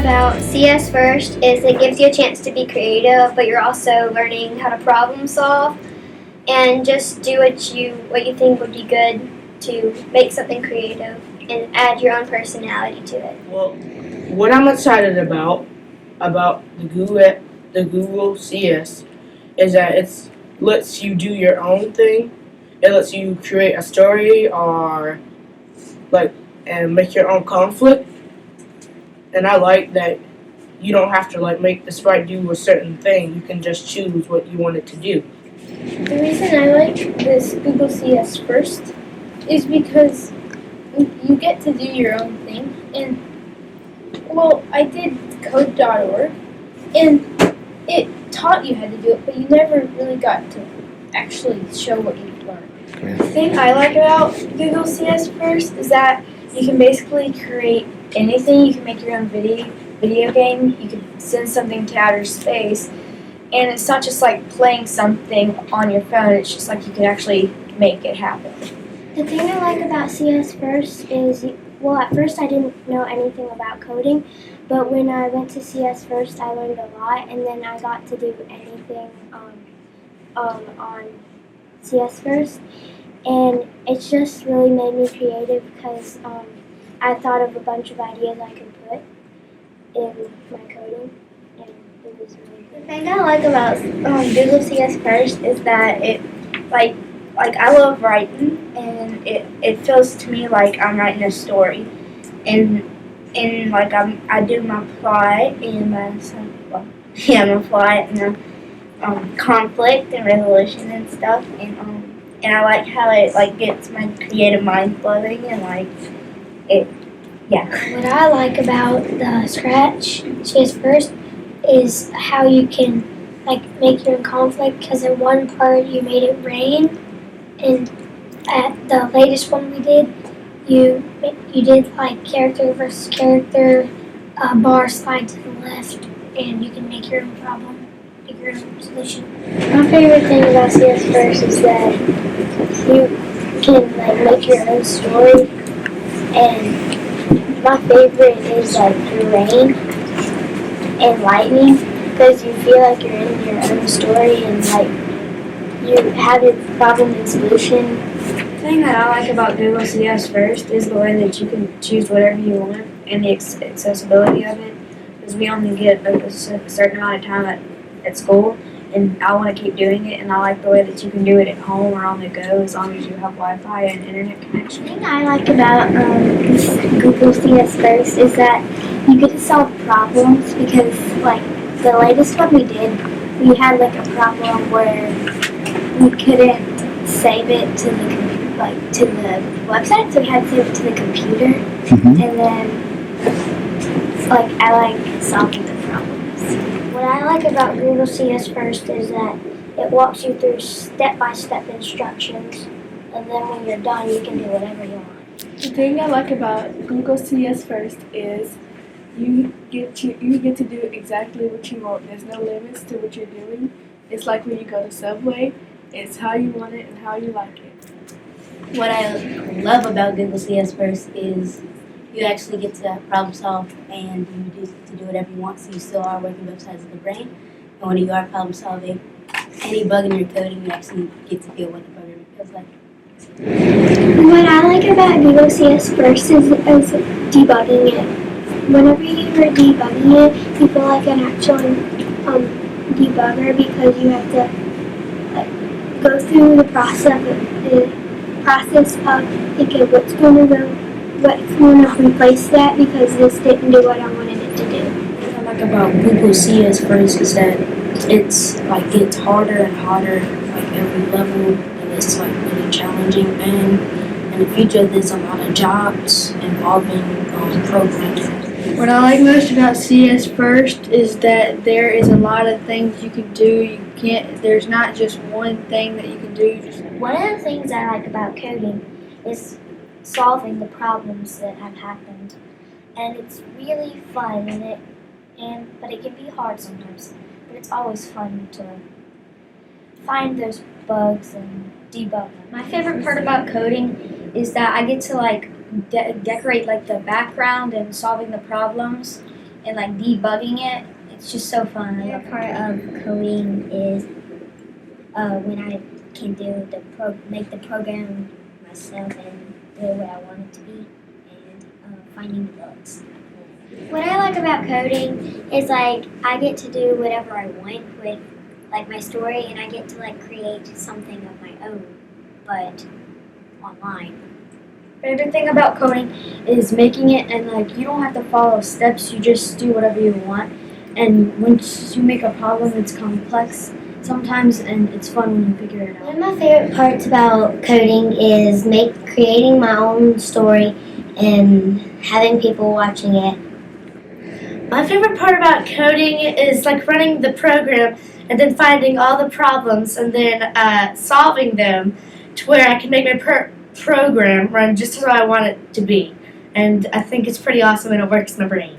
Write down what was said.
about CS First is it gives you a chance to be creative, but you're also learning how to problem solve and just do what you think would be good to make something creative and add your own personality to it. Well, what I'm excited about the Google CS is that it lets you do your own thing. It lets you create a story or and make your own conflict. And I like that you don't have to make the sprite do a certain thing. You can just choose what you want it to do. The reason I like this Google CS First is because you get to do your own thing. And, well, I did code.org, and it taught you how to do it, but you never really got to actually show what you learned. The thing I like about Google CS First is that you can basically create anything. You can make your own video game. You can send something to outer space. And it's not just like playing something on your phone. It's just like you can actually make it happen. The thing I like about CS First is, well, at first I didn't know anything about coding, but when I went to CS First, I learned a lot, and then I got to do anything on CS First, and it's just really made me creative because I thought of a bunch of ideas I could put in my coding, and it was really good. The thing I like about Google CS First is that it, like I love writing, and it feels to me like I'm writing a story, and like I do my plot and my plot and conflict and resolution and stuff, and I like how it gets my creative mind flowing and it. Yeah. What I like about the Scratch CS First is how you can make your own conflict, because in one part you made it rain, and at the latest one we did, you did character versus character, bar slide to the left, and you can make your own problem, make your own solution. My favorite thing about CS First is that you can make your own story, and my favorite is the rain and lightning, because you feel like you're in your own story and you have your problem and solution. The thing that I like about Google CS First is the way that you can choose whatever you want and the accessibility of it, because we only get a certain amount of time at school, and I want to keep doing it, and I like the way that you can do it at home or on the go as long as you have Wi-Fi and internet connection. The thing I like about Google CS First is that you get to solve problems, because the latest one we did, we had a problem where we couldn't save it to the website, so we had to save it to the computer, and then I like solving the problems. What I like about Google CS First is that it walks you through step-by-step instructions, and then when you're done, you can do whatever you want. The thing I like about Google CS First is you get to do exactly what you want. There's no limits to what you're doing. It's like when you go to Subway. It's how you want it and how you like it. What I love about Google CS First is you actually get to problem solve, and you get to do whatever you want, so you still are working both sides of the brain. And when you are problem solving, any bug in your coding, you actually get to feel what the bug feels like. What I like about Google CS First is debugging it. Whenever you are debugging it, you feel like an actual debugger, because you have to go through the process of thinking what's going to replace that, because this didn't do what I wanted it to do. What I like about Google CS First is that it's gets harder and harder every level, and it's really challenging. And in the future, there's a lot of jobs involving programming. What I like most about CS First is that there is a lot of things you can do. There's not just one thing that you can do. One of the things I like about coding is solving the problems that have happened, and it's really fun, but it can be hard sometimes. But it's always fun to find those bugs and debug them. My favorite part about coding is that I get to decorate the background and solving the problems, and like debugging it. It's just so fun. My favorite part of coding is when I can make the program myself and do it what I want it to be, and finding bugs. What I like about coding is like I get to do whatever I want with like my story, and I get to like create something of my own, but online. Favorite thing about coding is making it, and like you don't have to follow steps. You just do whatever you want. And once you make a problem, it's complex sometimes, and it's fun when you figure it out. One of my favorite parts about coding is creating my own story and having people watching it. My favorite part about coding is like running the program and then finding all the problems and then solving them to where I can make my program run just as I want it to be. And I think it's pretty awesome and it works my brain.